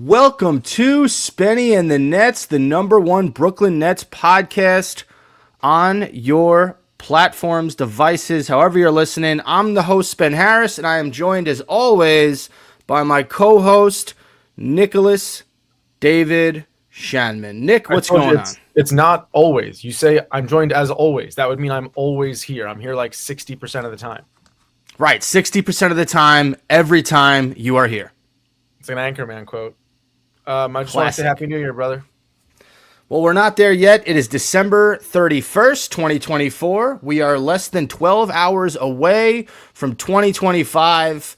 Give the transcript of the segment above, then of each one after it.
Welcome to Spenny and the Nets, the number one Brooklyn Nets podcast on your platforms, devices, however you're listening. I'm the host, Spen Harris, and I am joined as always by my co-host, Nicholas David Shanman. Nick, what's going on? It's not always. You say I'm joined as always. That would mean I'm always here. I'm here like 60% of the time. Right, 60% of the time, every time you are here. It's an Anchorman quote. I just want to say Happy New Year, brother. Well, we're not there yet. It is December 31st, 2024. We are less than 12 hours away from 2025.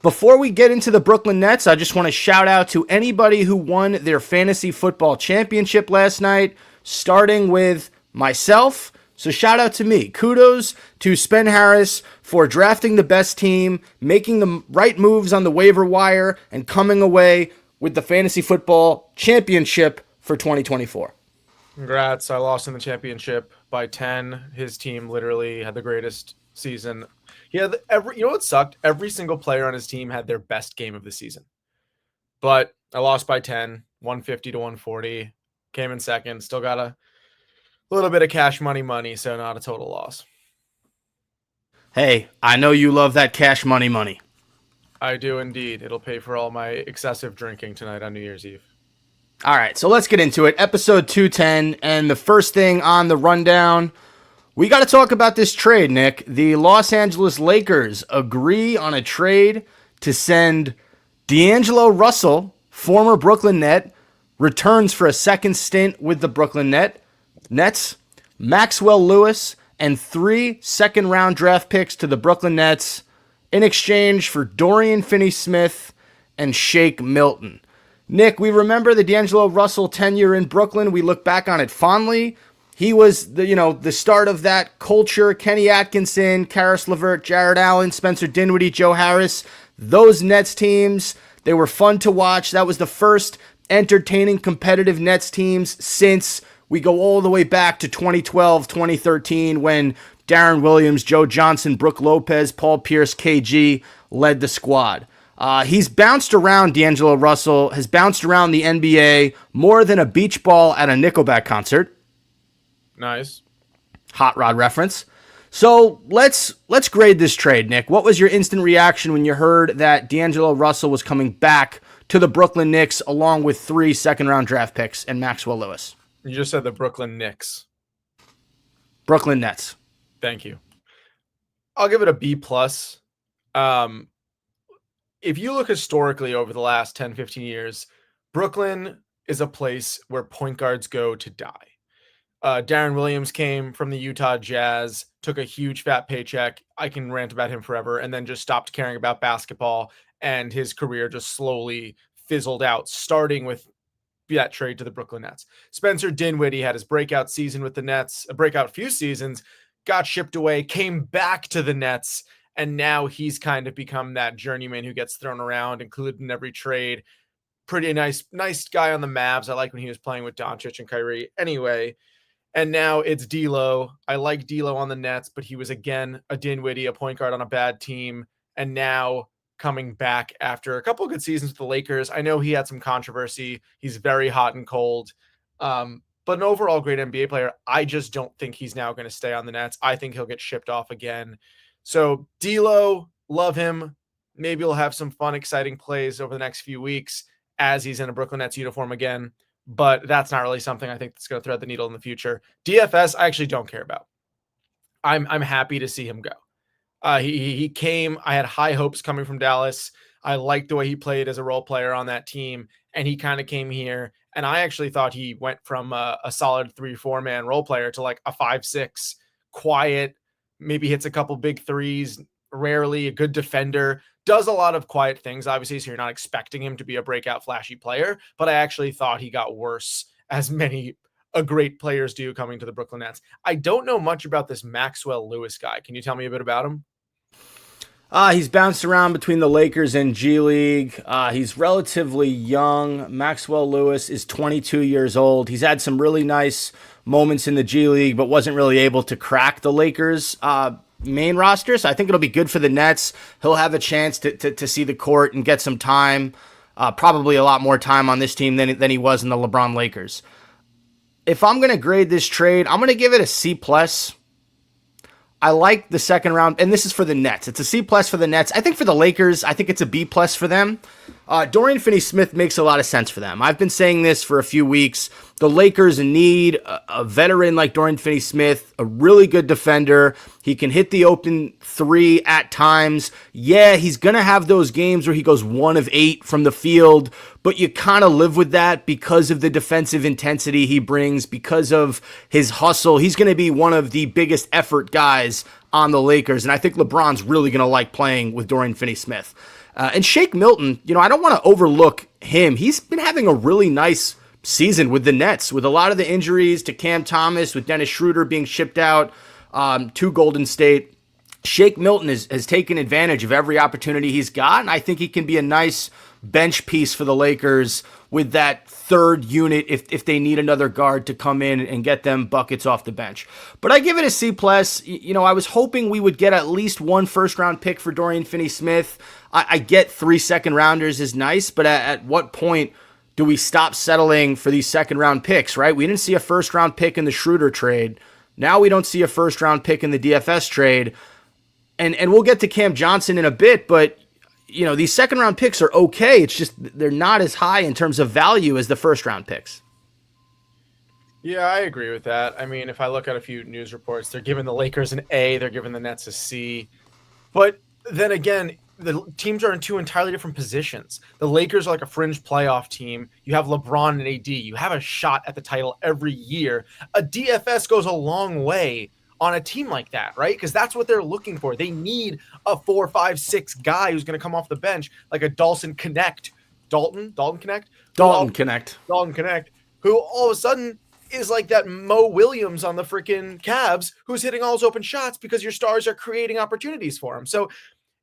Before we get into the Brooklyn Nets, I just want to shout out to anybody who won their fantasy football championship last night, starting with myself. So shout out to me. Kudos to Spen Harris for drafting the best team, making the right moves on the waiver wire, and coming away with the fantasy football championship for 2024. Congrats. I lost in the championship by 10. His team literally had the greatest season. You know what sucked? Every single player on his team had their best game of the season. But I lost by 10, 150 to 140. Came in second. Still got a little bit of cash money, so not a total loss. Hey, I know you love that cash money. I do indeed. It'll pay for all my excessive drinking tonight on New Year's Eve. All right, so let's get into it. Episode 210, and the first thing on the rundown, we got to talk about this trade, Nick. The Los Angeles Lakers agree on a trade to send D'Angelo Russell, former Brooklyn Net, returns for a second stint with the Brooklyn Nets, Maxwell Lewis, and 3 second-round draft picks to the Brooklyn Nets in exchange for Dorian Finney-Smith and Shake Milton. Nick, we remember the D'Angelo Russell tenure in Brooklyn. We look back on it fondly. He was the start of that culture. Kenny Atkinson, Karis LeVert, Jared Allen, Spencer Dinwiddie, Joe Harris. Those Nets teams, they were fun to watch. That was the first entertaining competitive Nets teams since we go all the way back to 2012, 2013 when Darren Williams, Joe Johnson, Brook Lopez, Paul Pierce, KG led the squad. He's bounced around, D'Angelo Russell has bounced around the NBA more than a beach ball at a Nickelback concert. Nice. Hot Rod reference. So let's grade this trade, Nick. What was your instant reaction when you heard that D'Angelo Russell was coming back to the Brooklyn Knicks along with 3 second-round draft picks and Maxwell Lewis? You just said the Brooklyn Knicks. Brooklyn Nets. Thank you. I'll give it a B+. If you look historically over the last 10, 15 years, Brooklyn is a place where point guards go to die. Darren Williams came from the Utah Jazz, took a huge fat paycheck. I can rant about him forever, and then just stopped caring about basketball, and his career just slowly fizzled out, starting with that trade to the Brooklyn Nets. Spencer Dinwiddie had his breakout season with the Nets, a breakout few seasons, got shipped away, came back to the Nets, and now he's kind of become that journeyman who gets thrown around, included in every trade. Pretty nice guy on the Mavs. I like when he was playing with Doncic and Kyrie. Anyway, and now it's D'Lo. I like D'Lo on the Nets, but he was, again, a Dinwiddie, a point guard on a bad team, and now coming back after a couple of good seasons with the Lakers. I know he had some controversy. He's very hot and cold. But an overall great NBA player. I just don't think he's now going to stay on the Nets. I think he'll get shipped off again. So D'Lo, love him. Maybe he'll have some fun, exciting plays over the next few weeks as he's in a Brooklyn Nets uniform again. But that's not really something I think that's going to thread the needle in the future. DFS, I actually don't care about. I'm happy to see him go. He came. I had high hopes coming from Dallas. I liked the way he played as a role player on that team, and he kind of came here. And I actually thought he went from a solid 3-4 man role player to like a 5-6, quiet, maybe hits a couple big threes, rarely a good defender, does a lot of quiet things, obviously, so you're not expecting him to be a breakout flashy player. But I actually thought he got worse, as many great players do coming to the Brooklyn Nets. I don't know much about this Maxwell Lewis guy. Can you tell me a bit about him? He's bounced around between the Lakers and G League. He's relatively young. Maxwell Lewis is 22 years old. He's had some really nice moments in the G League, but wasn't really able to crack the Lakers' main roster. So I think it'll be good for the Nets. He'll have a chance to see the court and get some time. probably a lot more time on this team than he was in the LeBron Lakers. If I'm going to grade this trade, I'm going to give it a C+. I like the second round, and this is for the Nets. It's a C+ for the Nets. I think for the Lakers, I think it's a B+ for them. Dorian Finney-Smith makes a lot of sense for them. I've been saying this for a few weeks. The Lakers need a veteran like Dorian Finney-Smith, a really good defender. He can hit the open three at times. Yeah, he's going to have those games where he goes 1 of 8 from the field, but you kind of live with that because of the defensive intensity he brings, because of his hustle. He's going to be one of the biggest effort guys on the Lakers, and I think LeBron's really going to like playing with Dorian Finney-Smith. And Shake Milton, I don't want to overlook him. He's been having a really nice season with the Nets, with a lot of the injuries to Cam Thomas, with Dennis Schroeder being shipped out to Golden State. Shake Milton has taken advantage of every opportunity he's got, and I think he can be a nice bench piece for the Lakers with that third unit if they need another guard to come in and get them buckets off the bench. But I give it a C+. I was hoping we would get at least 1 first-round pick for Dorian Finney-Smith. I get 3 second-rounders is nice, but at what point do we stop settling for these second-round picks, right? We didn't see a first-round pick in the Schroeder trade. Now we don't see a first-round pick in the DFS trade. And we'll get to Cam Johnson in a bit, but these second-round picks are okay. It's just they're not as high in terms of value as the first-round picks. Yeah, I agree with that. I mean, if I look at a few news reports, they're giving the Lakers an A, they're giving the Nets a C. But then again, the teams are in 2 entirely different positions. The Lakers are like a fringe playoff team. You have LeBron and AD. You have a shot at the title every year. A DFS goes a long way on a team like that, right? Because that's what they're looking for. They need a 4, 5, 6 guy who's going to come off the bench, like a Dalton Connect, who all of a sudden is like that Mo Williams on the freaking Cavs, who's hitting all his open shots because your stars are creating opportunities for him. So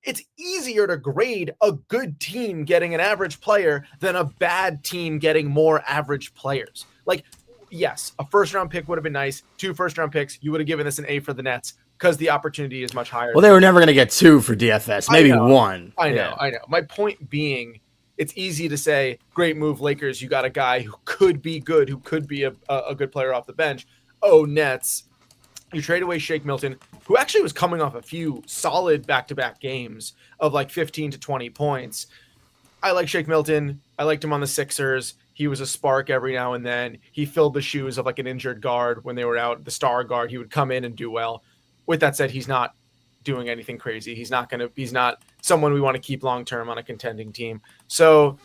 it's easier to grade a good team getting an average player than a bad team getting more average players. Like, yes, a first-round pick would have been nice. 2 first-round picks, you would have given this an A for the Nets because the opportunity is much higher. Well, they were never going to get 2 for DFS, maybe 1. I know. My point being, it's easy to say, great move, Lakers. You got a guy who could be good, who could be a good player off the bench. Oh, Nets. You trade away Shake Milton, who actually was coming off a few solid back-to-back games of like 15 to 20 points. I like Shake Milton. I liked him on the Sixers. He was a spark every now and then. He filled the shoes of like an injured guard when they were out, the star guard. He would come in and do well. With that said, he's not doing anything crazy. He's not someone we want to keep long-term on a contending team. So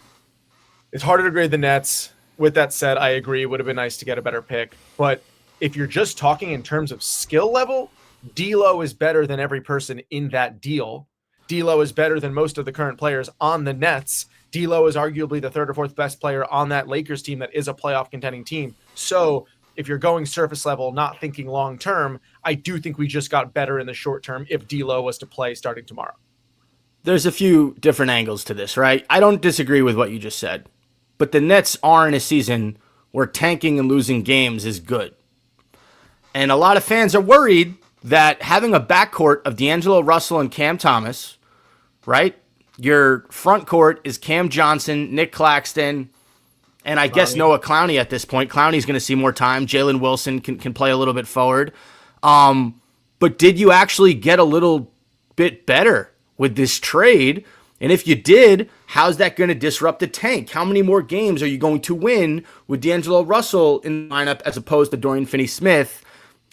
it's harder to grade the Nets. With that said, I agree. It would have been nice to get a better pick. But if you're just talking in terms of skill level, D'Lo is better than every person in that deal. D'Lo is better than most of the current players on the Nets. D'Lo is arguably the 3rd or 4th best player on that Lakers team that is a playoff contending team. So if you're going surface level, not thinking long term, I do think we just got better in the short term if D'Lo was to play starting tomorrow. There's a few different angles to this, right? I don't disagree with what you just said, but the Nets are in a season where tanking and losing games is good. And a lot of fans are worried that having a backcourt of D'Angelo Russell and Cam Thomas, right? Your front court is Cam Johnson, Nick Claxton, and I guess Noah Clowney at this point. Clowney's going to see more time. Jalen Wilson can play a little bit forward. But did you actually get a little bit better with this trade? And if you did, how's that going to disrupt the tank? How many more games are you going to win with D'Angelo Russell in the lineup as opposed to Dorian Finney-Smith?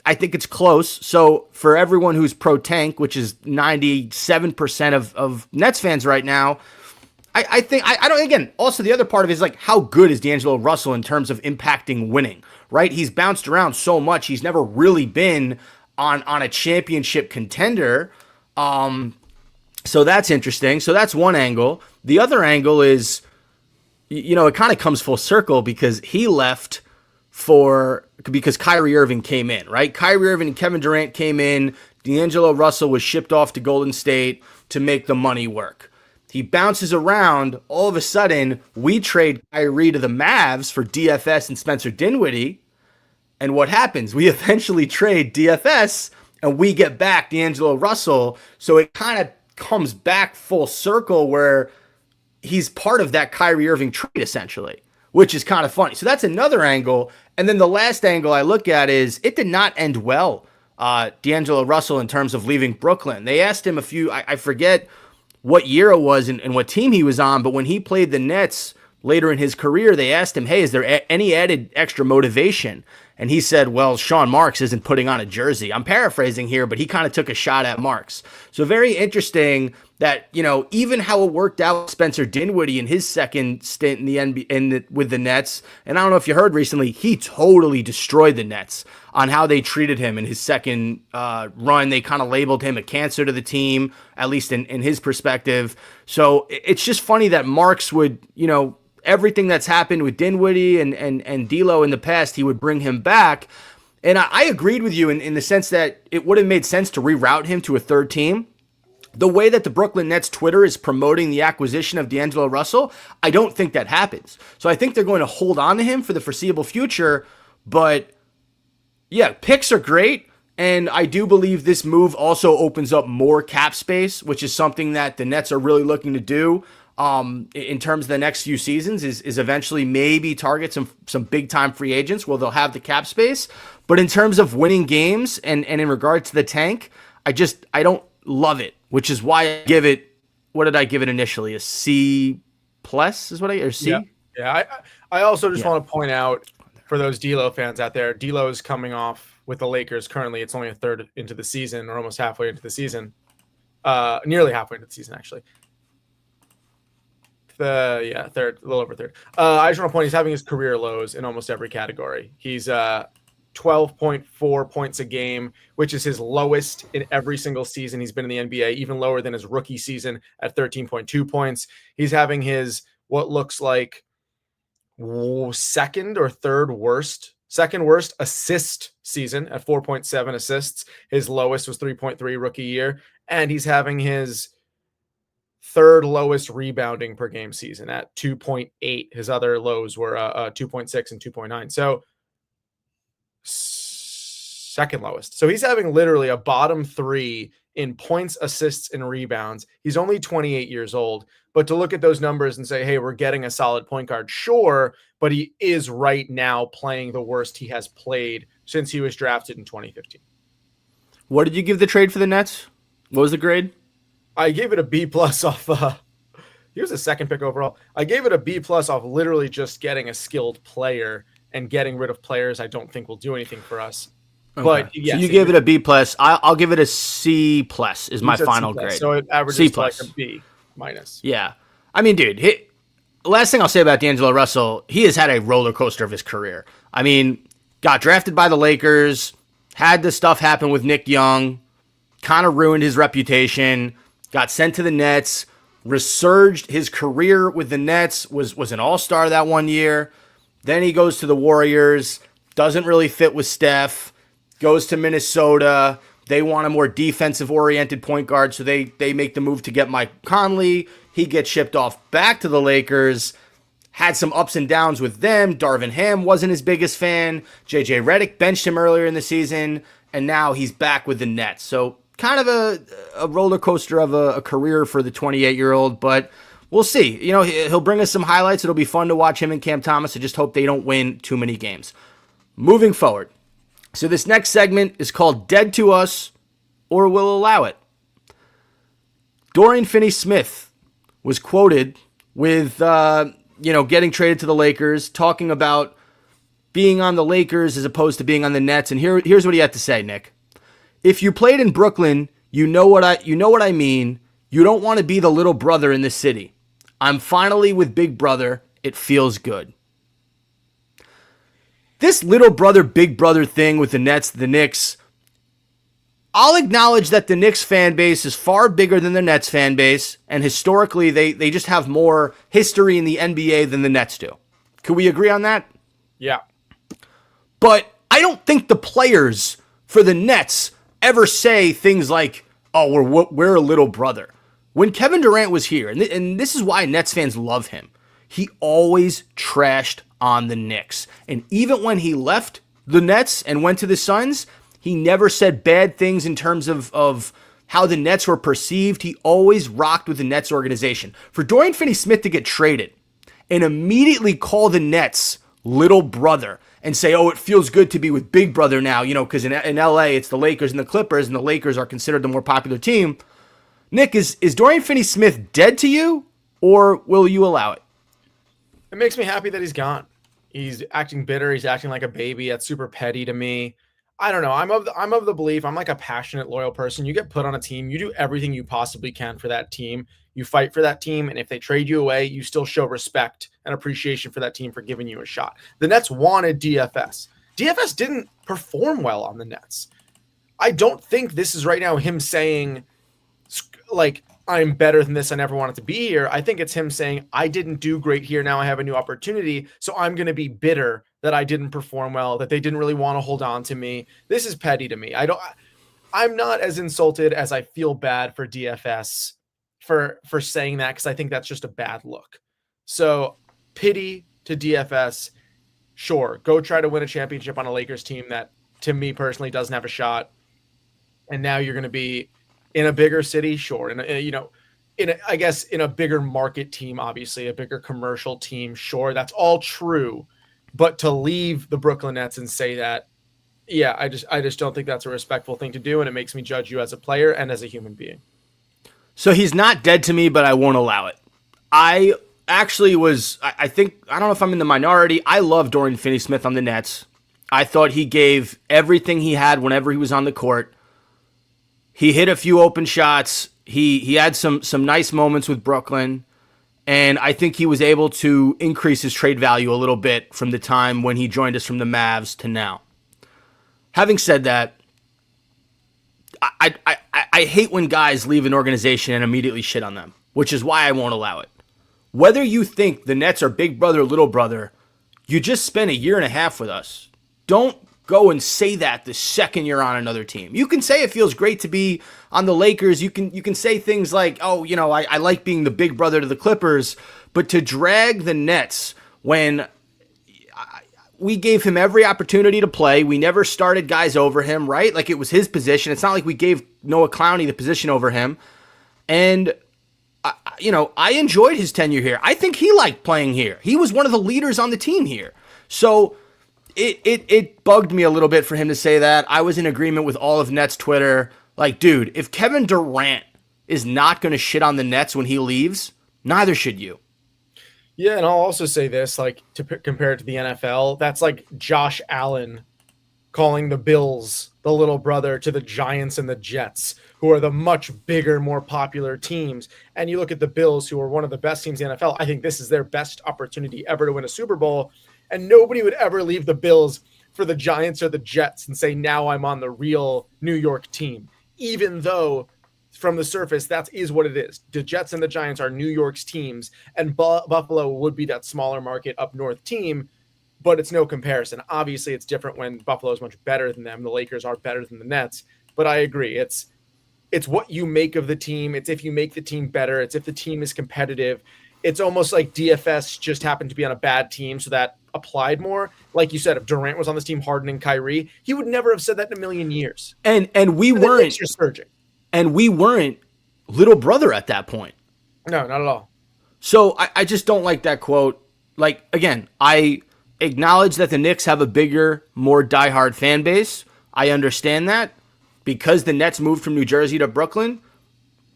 I think it's close. So for everyone who's pro-tank, which is 97% of Nets fans right now, I think, I don't, again, also the other part of it is like, how good is D'Angelo Russell in terms of impacting winning, right? He's bounced around so much. He's never really been on a championship contender. So that's interesting. So that's one angle. The other angle is, it kind of comes full circle because he left because Kyrie Irving came in, right? Kyrie Irving and Kevin Durant came in. D'Angelo Russell was shipped off to Golden State to make the money work. He bounces around. All of a sudden, we trade Kyrie to the Mavs for DFS and Spencer Dinwiddie. And what happens? We eventually trade DFS and we get back D'Angelo Russell. So it kind of comes back full circle where he's part of that Kyrie Irving trade essentially, which is kind of funny. So that's another angle. And then the last angle I look at is it did not end well, D'Angelo Russell, in terms of leaving Brooklyn. They asked him I forget what year it was and what team he was on, but when he played the Nets later in his career, they asked him, hey, is there any added extra motivation? And he said, well, Sean Marks isn't putting on a jersey. I'm paraphrasing here, but he kind of took a shot at Marks. So very interesting that, even how it worked out with Spencer Dinwiddie in his second stint in the NBA with the Nets. And I don't know if you heard recently, he totally destroyed the Nets on how they treated him in his second run. They kind of labeled him a cancer to the team, at least in his perspective. So it's just funny that Marks would, everything that's happened with Dinwiddie and D'Lo in the past, he would bring him back. And I agreed with you in the sense that it would have made sense to reroute him to a third team. The way that the Brooklyn Nets Twitter is promoting the acquisition of D'Angelo Russell, I don't think that happens. So I think they're going to hold on to him for the foreseeable future. But yeah, picks are great. And I do believe this move also opens up more cap space, which is something that the Nets are really looking to do. In terms of the next few seasons is eventually maybe target some big time free agents where they'll have the cap space. But in terms of winning games and in regard to the tank, I don't love it, which is why I give it, what did I give it initially? A C plus is what or C? Yeah. I also just want to point out for those D'Lo fans out there, D'Lo is coming off with the Lakers currently. It's only a third into the season or almost halfway into the season. Nearly halfway into the season, actually. Third, a little over third. I just want to point, he's having his career lows in almost every category. He's 12.4 points a game, which is his lowest in every single season he's been in the NBA, even lower than his rookie season at 13.2 points. He's having his what looks like second worst assist season at 4.7 assists. His lowest was 3.3 rookie year, and he's having his third lowest rebounding per game season at 2.8. His other lows were 2.6 and 2.9. So second lowest. So he's having literally a bottom three in points, assists, and rebounds. He's only 28 years old. But to look at those numbers and say, hey, we're getting a solid point guard, sure, but he is right now playing the worst he has played since he was drafted in 2015. What did you give the trade for the Nets? What was the grade? I gave it a B plus off. He was a second pick overall. I gave it a B plus off literally just getting a skilled player and getting rid of players I don't think will do anything for us. Okay. But yes, so you gave it a B plus. I'll give it a C plus. Is my final grade. So it averages C plus. To like a B minus. Yeah, I mean, dude. Last thing I'll say about D'Angelo Russell, he has had a roller coaster of his career. I mean, got drafted by the Lakers, had this stuff happen with Nick Young, kind of ruined his reputation. Got sent to the Nets, resurged his career with the Nets, was an all-star that one year. Then he goes to the Warriors, doesn't really fit with Steph, goes to Minnesota. They want a more defensive-oriented point guard, so they make the move to get Mike Conley. He gets shipped off back to the Lakers, had some ups and downs with them. Darvin Ham wasn't his biggest fan. JJ Redick benched him earlier in the season, and now he's back with the Nets. So kind of a roller coaster of a career for the 28-year-old, but we'll see. He'll bring us some highlights. It'll be fun to watch him and Cam Thomas. I just hope they don't win too many games. Moving forward. So this next segment is called Dead to Us or We'll Allow It. Dorian Finney-Smith was quoted with, getting traded to the Lakers, talking about being on the Lakers as opposed to being on the Nets. And here's what he had to say, Nick. If you played in Brooklyn, you know what I mean. You don't want to be the little brother in this city. I'm finally with Big Brother. It feels good. This little brother, big brother thing with the Nets, the Knicks, I'll acknowledge that the Knicks fan base is far bigger than the Nets fan base, and historically they just have more history in the NBA than the Nets do. Can we agree on that? Yeah. But I don't think the players for the Nets ever say things like, oh, we're a little brother. When Kevin Durant was here, and this is why Nets fans love him, he always trashed on the Knicks. And even when he left the Nets and went to the Suns, he never said bad things in terms of how the Nets were perceived. He always rocked with the Nets organization. For Dorian Finney-Smith to get traded and immediately call the Nets little brother and say, oh, it feels good to be with big brother now, because in LA, it's the Lakers and the Clippers, and the Lakers are considered the more popular team. Nick, is Dorian Finney-Smith dead to you, or will you allow it? It makes me happy that he's gone. He's acting bitter. He's acting like a baby. That's super petty to me. I don't know. I'm of the belief, I'm like a passionate, loyal person. You get put on a team, you do everything you possibly can for that team. You fight for that team, and if they trade you away, you still show respect and appreciation for that team for giving you a shot. The Nets wanted DFS. DFS didn't perform well on the Nets. I don't think this is right now him saying, like, I'm better than this, I never wanted to be here. I think it's him saying, I didn't do great here, now I have a new opportunity, so I'm going to be bitter that I didn't perform well, that they didn't really want to hold on to me. This is petty to me. I'm not as insulted as I feel bad for DFS for saying that, because I think that's just a bad look. So pity to DFS. Sure, go try to win a championship on a Lakers team that, to me personally, doesn't have a shot. And now you're going to be in a bigger city, sure, in a bigger market team, obviously a bigger commercial team, sure, that's all true. But to leave the Brooklyn Nets and say that, yeah, I just don't think that's a respectful thing to do, and it makes me judge you as a player and as a human being. So he's not dead to me, but I won't allow it. I actually I don't know if I'm in the minority. I love Dorian Finney-Smith on the Nets. I thought he gave everything he had whenever he was on the court. He hit a few open shots. He had some nice moments with Brooklyn. And I think he was able to increase his trade value a little bit from the time when he joined us from the Mavs to now. Having said that, I hate when guys leave an organization and immediately shit on them, which is why I won't allow it. Whether you think the Nets are big brother, little brother, you just spent a year and a half with us. Don't go and say that the second you're on another team. You can say it feels great to be on the Lakers. You can say things like, oh, I like being the big brother to the Clippers, but to drag the Nets when we gave him every opportunity to play. We never started guys over him, right? Like, it was his position. It's not like we gave Noah Clowney the position over him. And, I enjoyed his tenure here. I think he liked playing here. He was one of the leaders on the team here. So it bugged me a little bit for him to say that. I was in agreement with all of Nets Twitter. Like, dude, if Kevin Durant is not going to shit on the Nets when he leaves, neither should you. Yeah, and I'll also say this, like, to compare it to the NFL, that's like Josh Allen calling the Bills the little brother to the Giants and the Jets, who are the much bigger, more popular teams. And you look at the Bills, who are one of the best teams in the NFL. I think this is their best opportunity ever to win a Super Bowl. And nobody would ever leave the Bills for the Giants or the Jets and say, now I'm on the real New York team, even though from the surface, that is what it is. The Jets and the Giants are New York's teams, and Buffalo would be that smaller market up north team, but it's no comparison. Obviously, it's different when Buffalo is much better than them. The Lakers are better than the Nets, but I agree. It's what you make of the team. It's if you make the team better. It's if the team is competitive. It's almost like DFS just happened to be on a bad team, so that applied more. Like you said, if Durant was on this team, Harden and Kyrie, he would never have said that in a million years. And we weren't. You're surging. And we weren't little brother at that point. No, not at all. So I just don't like that quote. Like, again, I acknowledge that the Knicks have a bigger, more diehard fan base. I understand that. Because the Nets moved from New Jersey to Brooklyn,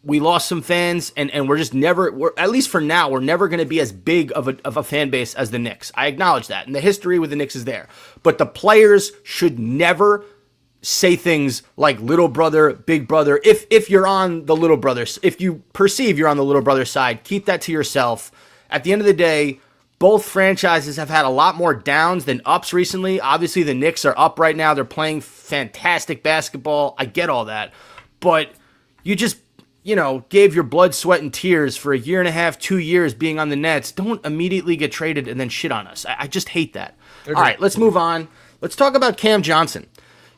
we lost some fans, and we're just never, at least for now, we're never going to be as big of a fan base as the Knicks. I acknowledge that. And the history with the Knicks is there. But the players should never say things like little brother, big brother. If you're on the little brother, if you perceive you're on the little brother side, keep that to yourself. At the end of the day, both franchises have had a lot more downs than ups recently. Obviously, the Knicks are up right now. They're playing fantastic basketball. I get all that. But you just, gave your blood, sweat, and tears for a year and a half, 2 years being on the Nets. Don't immediately get traded and then shit on us. I just hate that. All right, let's move on. Let's talk about Cam Johnson.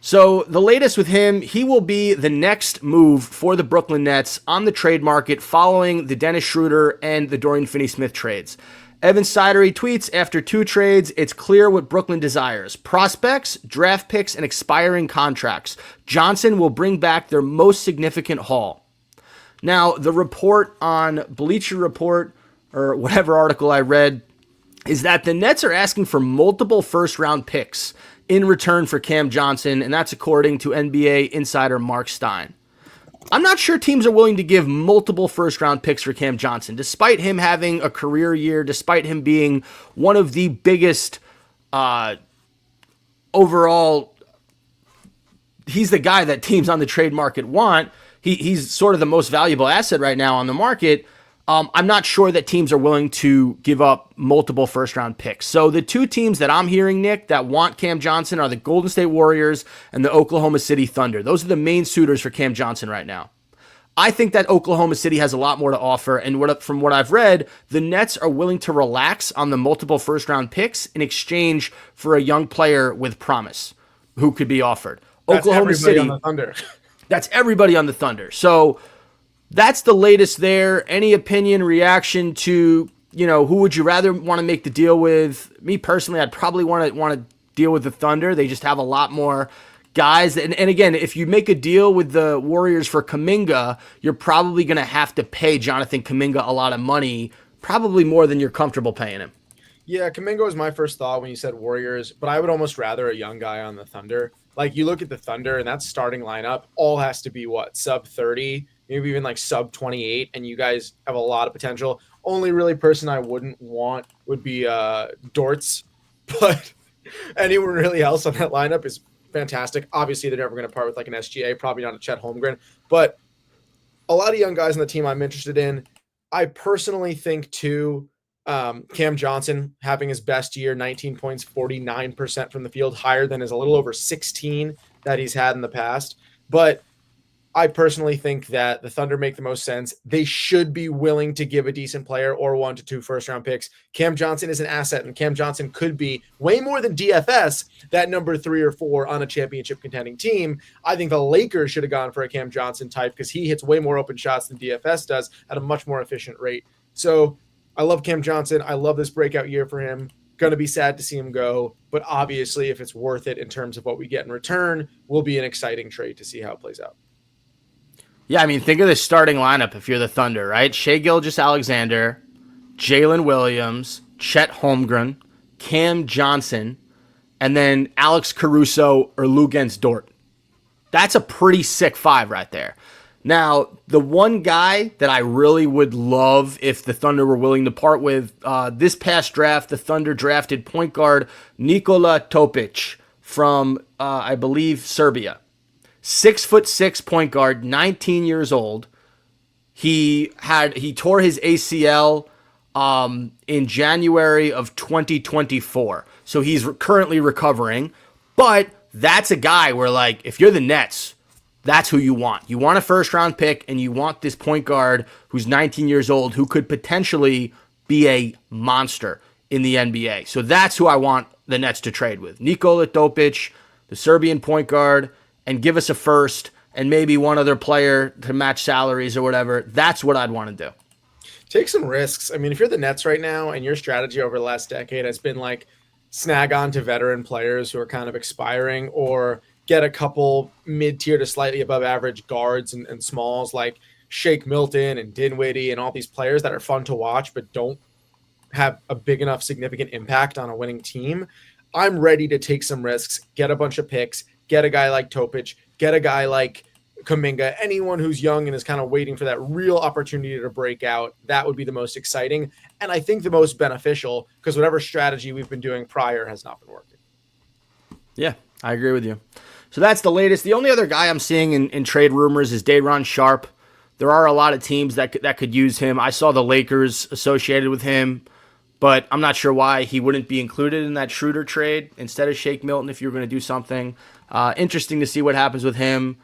So the latest with him, he will be the next move for the Brooklyn Nets on the trade market following the Dennis Schroeder and the Dorian Finney-Smith trades. Evan Sidery tweets, after 2 trades, it's clear what Brooklyn desires. Prospects, draft picks, and expiring contracts. Johnson will bring back their most significant haul. Now, the report on Bleacher Report, or whatever article I read, is that the Nets are asking for multiple first-round picks in return for Cam Johnson, and that's according to NBA insider Mark Stein. I'm not sure teams are willing to give multiple first-round picks for Cam Johnson, despite him having a career year, despite him being one of the biggest overall. He's the guy that teams on the trade market want. He's sort of the most valuable asset right now on the market. I'm not sure that teams are willing to give up multiple first-round picks. So the 2 teams that I'm hearing, Nick, that want Cam Johnson are the Golden State Warriors and the Oklahoma City Thunder. Those are the main suitors for Cam Johnson right now. I think that Oklahoma City has a lot more to offer, and from what I've read, the Nets are willing to relax on the multiple first-round picks in exchange for a young player with promise who could be offered. That's Oklahoma City on the Thunder. That's everybody on the Thunder. So that's the latest there. Any opinion, reaction to, who would you rather want to make the deal with? Me personally, I'd probably want to deal with the Thunder. They just have a lot more guys. And again, if you make a deal with the Warriors for Kuminga, you're probably going to have to pay Jonathan Kuminga a lot of money, probably more than you're comfortable paying him. Yeah, Kuminga was my first thought when you said Warriors, but I would almost rather a young guy on the Thunder. Like, you look at the Thunder, and that starting lineup all has to be, sub 30, maybe even like sub 28, and you guys have a lot of potential. Only really person I wouldn't want would be Dortz, but anyone really else on that lineup is fantastic. Obviously, they're never going to part with like an SGA, probably not a Chet Holmgren, but a lot of young guys on the team I'm interested in. I personally think, too, Cam Johnson having his best year, 19 points, 49% from the field, higher than his a little over 16 that he's had in the past. But I personally think that the Thunder make the most sense. They should be willing to give a decent player or 1 to 2 first-round picks. Cam Johnson is an asset, and Cam Johnson could be way more than DFS, that number 3 or 4 on a championship contending team. I think the Lakers should have gone for a Cam Johnson type because he hits way more open shots than DFS does at a much more efficient rate. So I love Cam Johnson. I love this breakout year for him. Going to be sad to see him go, but obviously if it's worth it in terms of what we get in return, will be an exciting trade to see how it plays out. Yeah, I mean, think of the starting lineup if you're the Thunder, right? Shai Gilgeous-Alexander, Jalen Williams, Chet Holmgren, Cam Johnson, and then Alex Caruso or Luguentz Dort. That's a pretty sick 5 right there. Now, the one guy that I really would love if the Thunder were willing to part with, this past draft, the Thunder drafted point guard Nikola Topic from, I believe, Serbia. 6'6" point guard, 19 years old. He tore his ACL in January of 2024. So he's currently recovering. But that's a guy where, like, if you're the Nets, that's who you want. You want a first-round pick, and you want this point guard who's 19 years old who could potentially be a monster in the NBA. So that's who I want the Nets to trade with. Nikola Topic, the Serbian point guard, and give us a first and maybe one other player to match salaries or whatever. That's what I'd want to do. Take some risks. I mean, if you're the Nets right now and your strategy over the last decade has been like snag on to veteran players who are kind of expiring or get a couple mid-tier to slightly above average guards and smalls like Shake Milton and Dinwiddie and all these players that are fun to watch but don't have a big enough significant impact on a winning team, I'm ready to take some risks, get a bunch of picks, get a guy like Topic, get a guy like Kuminga, anyone who's young and is kind of waiting for that real opportunity to break out. That would be the most exciting and I think the most beneficial because whatever strategy we've been doing prior has not been working. Yeah, I agree with you. So that's the latest. The only other guy I'm seeing in trade rumors is Day'Ron Sharpe. There are a lot of teams that could use him. I saw the Lakers associated with him, but I'm not sure why he wouldn't be included in that Schroeder trade instead of Shake Milton if you were going to do something. Interesting to see what happens with him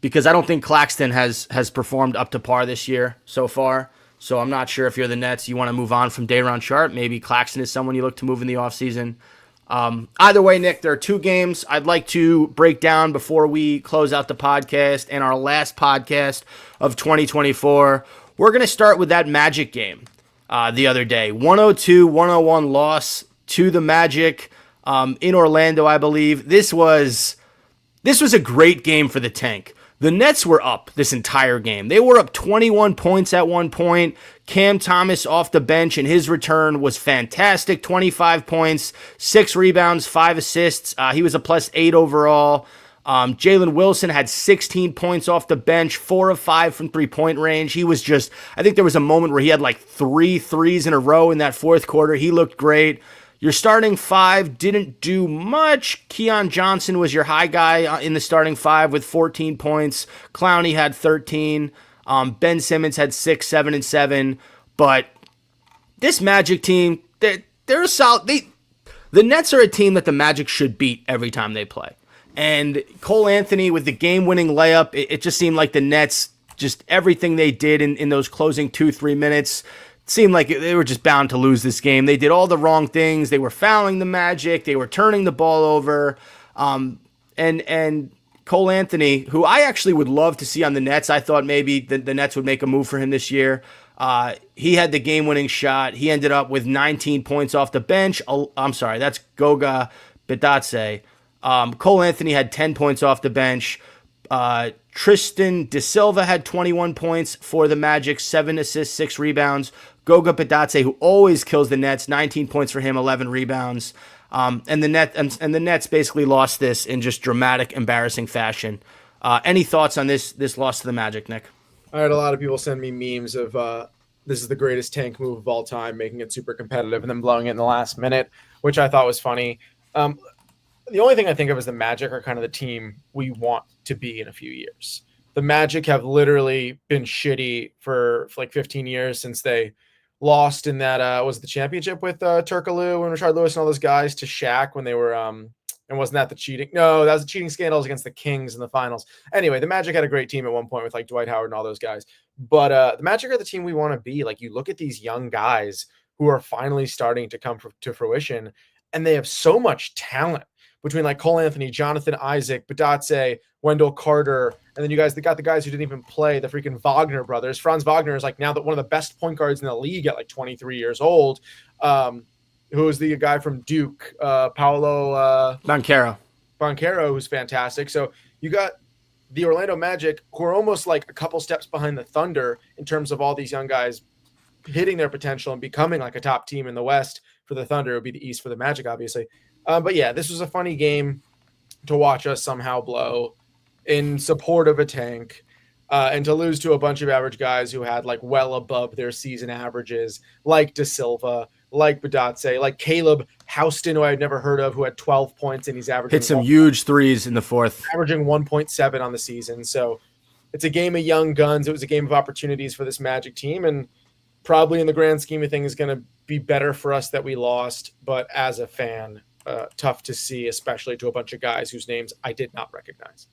because I don't think Claxton has performed up to par this year so far. So I'm not sure if you're the Nets, you want to move on from Day'Ron Sharpe. Maybe Claxton is someone you look to move in the offseason. Either way, Nick, there are 2 games I'd like to break down before we close out the podcast and our last podcast of 2024. We're going to start with that Magic game. the other day. 102-101 loss to the Magic in Orlando, I believe. This was a great game for the tank. The Nets were up this entire game. They were up 21 points at one point. Cam Thomas off the bench and his return was fantastic. 25 points, 6 rebounds, 5 assists. He was a +8 overall. Jalen Wilson had 16 points off the bench, 4 of 5 from three-point range. He was just, I think there was a moment where he had like 3 threes in a row in that fourth quarter. He looked great. Your starting 5 didn't do much. Keon Johnson was your high guy in the starting 5 with 14 points. Clowney had 13. Ben Simmons had 6, 7, and 7. But this Magic team, they're solid. The Nets are a team that the Magic should beat every time they play. And Cole Anthony with the game-winning layup, it just seemed like the Nets, just everything they did in those closing 2-3 minutes, seemed like they were just bound to lose this game. They did all the wrong things. They were fouling the Magic. They were turning the ball over. And Cole Anthony, who I actually would love to see on the Nets, I thought maybe the Nets would make a move for him this year. He had the game-winning shot. He ended up with 19 points off the bench. I'm sorry, that's Goga Bitadze. Cole Anthony had 10 points off the bench. Tristan De Silva had 21 points for the Magic, 7 assists, 6 rebounds. Goga Bitadze, who always kills the Nets, 19 points for him, 11 rebounds. And the Nets basically lost this in just dramatic, embarrassing fashion. Any thoughts on this loss to the Magic, Nick? I had a lot of people send me memes of this is the greatest tank move of all time, making it super competitive and then blowing it in the last minute, which I thought was funny. The only thing I think of is the Magic are kind of the team we want to be in a few years. The Magic have literally been shitty for like 15 years since they lost in that was the championship with Turkoglu and Rashard Lewis and all those guys to Shaq when they were and wasn't that the cheating? No, that was the cheating scandals against the Kings in the finals. Anyway, the Magic had a great team at one point with like Dwight Howard and all those guys. But the Magic are the team we want to be. Like you look at these young guys who are finally starting to come to fruition, and they have so much talent between like Cole Anthony, Jonathan Isaac, Bitadze, Wendell Carter, and then you guys, they got the guys who didn't even play, the freaking Wagner brothers. Franz Wagner is like now one of the best point guards in the league at like 23 years old. Who is the guy from Duke, Paolo Banchero, who's fantastic. So you got the Orlando Magic, who are almost like a couple steps behind the Thunder in terms of all these young guys hitting their potential and becoming like a top team in the West. For the Thunder, it would be the East for the Magic, obviously. But yeah, this was a funny game to watch us somehow blow in support of a tank and to lose to a bunch of average guys who had like well above their season averages, like De Silva, like Bitadze, like Caleb Houston, who I had never heard of, who had 12 points and he's averaging hit some huge threes in the fourth, averaging 1.7 on the season. So it's a game of young guns. It was a game of opportunities for this Magic team, and probably in the grand scheme of things, going to be better for us that we lost. But as a fan, tough to see, especially to a bunch of guys whose names I did not recognize.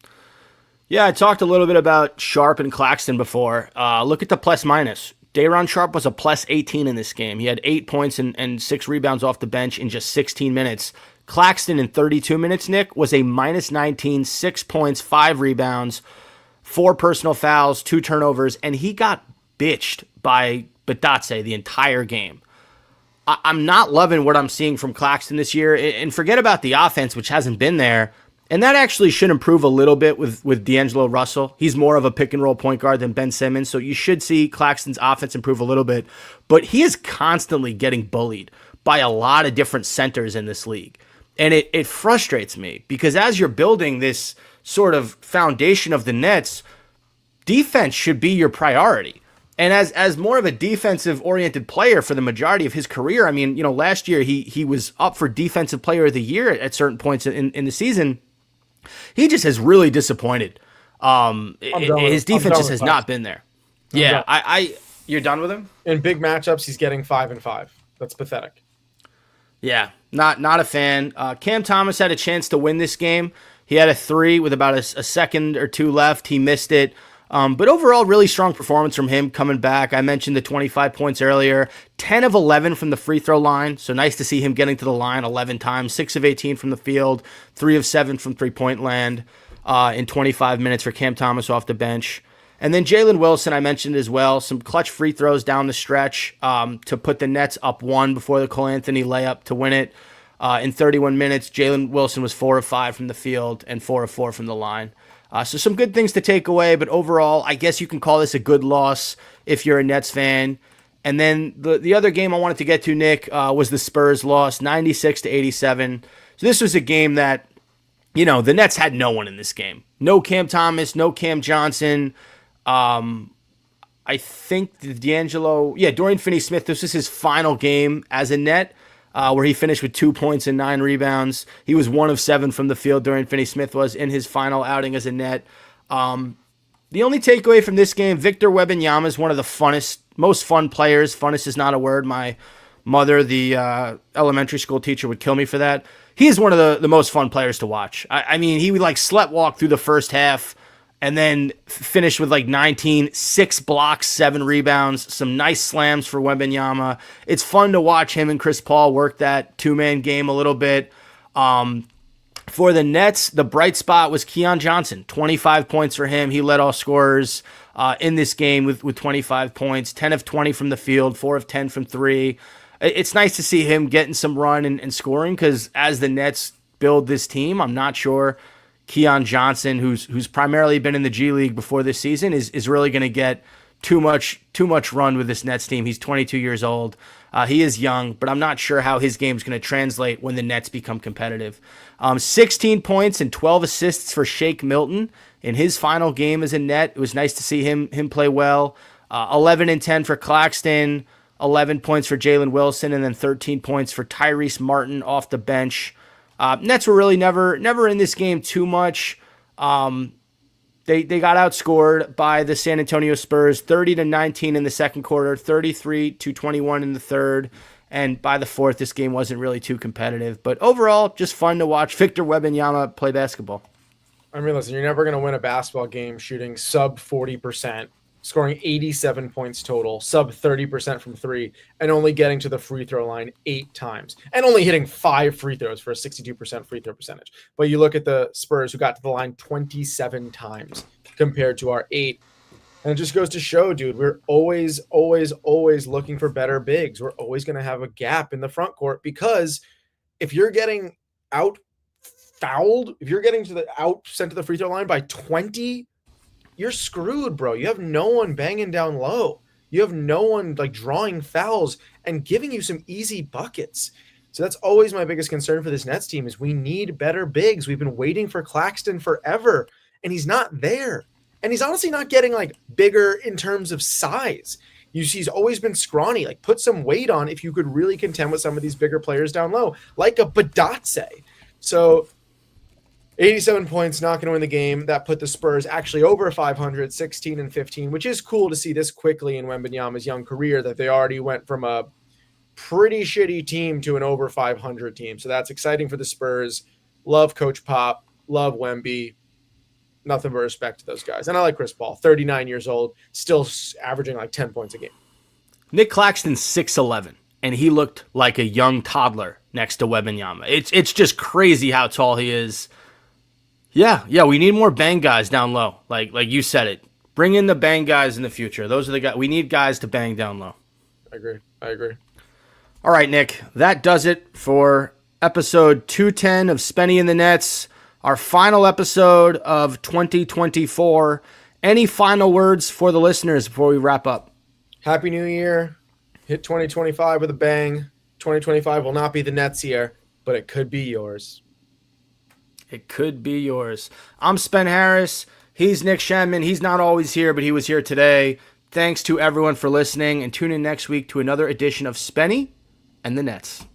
Yeah, I talked a little bit about Sharp and Claxton before. Look at the plus-minus. Day'Ron Sharp was a +18 in this game. He had 8 points and 6 rebounds off the bench in just 16 minutes. Claxton in 32 minutes, Nick, was a -19, 6 points, 5 rebounds, 4 personal fouls, 2 turnovers, and he got bitched by Bitadze the entire game. I'm not loving what I'm seeing from Claxton this year, and forget about the offense, which hasn't been there. And that actually should improve a little bit with D'Angelo Russell. He's more of a pick-and-roll point guard than Ben Simmons, so you should see Claxton's offense improve a little bit. But he is constantly getting bullied by a lot of different centers in this league. And it frustrates me, because as you're building this sort of foundation of the Nets, defense should be your priority. And as more of a defensive-oriented player for the majority of his career, I mean, last year he was up for Defensive Player of the Year at certain points in the season. He just has really disappointed. His defense just has not been there. Yeah, you're done with him? In big matchups, he's getting 5 and 5. That's pathetic. Yeah, not a fan. Cam Thomas had a chance to win this game. He had a 3 with about a second or 2 left. He missed it. But overall, really strong performance from him coming back. I mentioned the 25 points earlier. 10 of 11 from the free throw line. So nice to see him getting to the line 11 times. 6 of 18 from the field. 3 of 7 from three-point land in 25 minutes for Cam Thomas off the bench. And then Jalen Wilson, I mentioned as well, some clutch free throws down the stretch to put the Nets up 1 before the Cole Anthony layup to win it. In 31 minutes, Jalen Wilson was 4 of 5 from the field and 4 of 4 from the line. So some good things to take away, but overall, I guess you can call this a good loss if you're a Nets fan. And then the other game I wanted to get to, Nick, was the Spurs loss, 96-87. So this was a game that, the Nets had no one in this game. No Cam Thomas, no Cam Johnson. I think Dorian Finney-Smith, this was his final game as a Net, where he finished with 2 points and 9 rebounds. He was 1 of 7 from the field. Dorian Finney-Smith was in his final outing as a Net. The only takeaway from this game, Victor Wembanyama is one of the most fun players. Funnest is not a word. My mother, the elementary school teacher, would kill me for that. He is one of the most fun players to watch. I mean, he would sleptwalk through the first half and then finished with 6 blocks, 7 rebounds, some nice slams for Wembanyama. It's fun to watch him and Chris Paul work that two-man game a little bit. For the Nets, the bright spot was Keon Johnson, 25 points for him. He led all scorers in this game with 25 points, 10 of 20 from the field, 4 of 10 from 3. It's nice to see him getting some run and scoring, because as the Nets build this team, I'm not sure Keon Johnson, who's primarily been in the G League before this season, is really going to get too much run with this Nets team. He's 22 years old. He is young, but I'm not sure how his game's going to translate when the Nets become competitive. 16 points and 12 assists for Shake Milton in his final game as a Net. It was nice to see him play well. 11 and 10 for Claxton, 11 points for Jalen Wilson, and then 13 points for Tyrese Martin off the bench. Nets were really never in this game too much. They got outscored by the San Antonio Spurs 30-19 in the second quarter, 33-21 in the third, and by the fourth, this game wasn't really too competitive. But overall, just fun to watch Victor Wembanyama play basketball. I mean, listen, you're never going to win a basketball game shooting sub 40%, scoring 87 points total, sub 30% from 3, and only getting to the free throw line 8 times, and only hitting 5 free throws for a 62% free throw percentage. But you look at the Spurs, who got to the line 27 times compared to our 8. And it just goes to show, dude, we're always looking for better bigs. We're always going to have a gap in the front court, because if you're getting out fouled, if you're getting sent to the free throw line by 20, you're screwed, bro. You have no one banging down low. You have no one drawing fouls and giving you some easy buckets. So that's always my biggest concern for this Nets team, is we need better bigs. We've been waiting for Claxton forever, and he's not there. And he's honestly not getting bigger in terms of size. He's always been scrawny. Put some weight on if you could really contend with some of these bigger players down low, like a Badatse. So 87 points, not going to win the game. That put the Spurs actually over 500, 16-15, which is cool to see this quickly in Wembanyama's young career, that they already went from a pretty shitty team to an over 500 team. So that's exciting for the Spurs. Love Coach Pop. Love Wemby. Nothing but respect to those guys. And I like Chris Paul, 39 years old, still averaging 10 points a game. Nick Claxton's 6'11", and he looked like a young toddler next to Wembanyama. It's just crazy how tall he is. Yeah, we need more bang guys down low. Like you said it. Bring in the bang guys in the future. Those are the guys. We need guys to bang down low. I agree. All right, Nick. That does it for episode 210 of Spenny and the Nets, our final episode of 2024. Any final words for the listeners before we wrap up? Happy New Year. Hit 2025 with a bang. 2025 will not be the Nets year, but it could be yours. It could be yours. I'm Spen Harris. He's Nick Shenman. He's not always here, but he was here today. Thanks to everyone for listening, and tune in next week to another edition of Spenny and the Nets.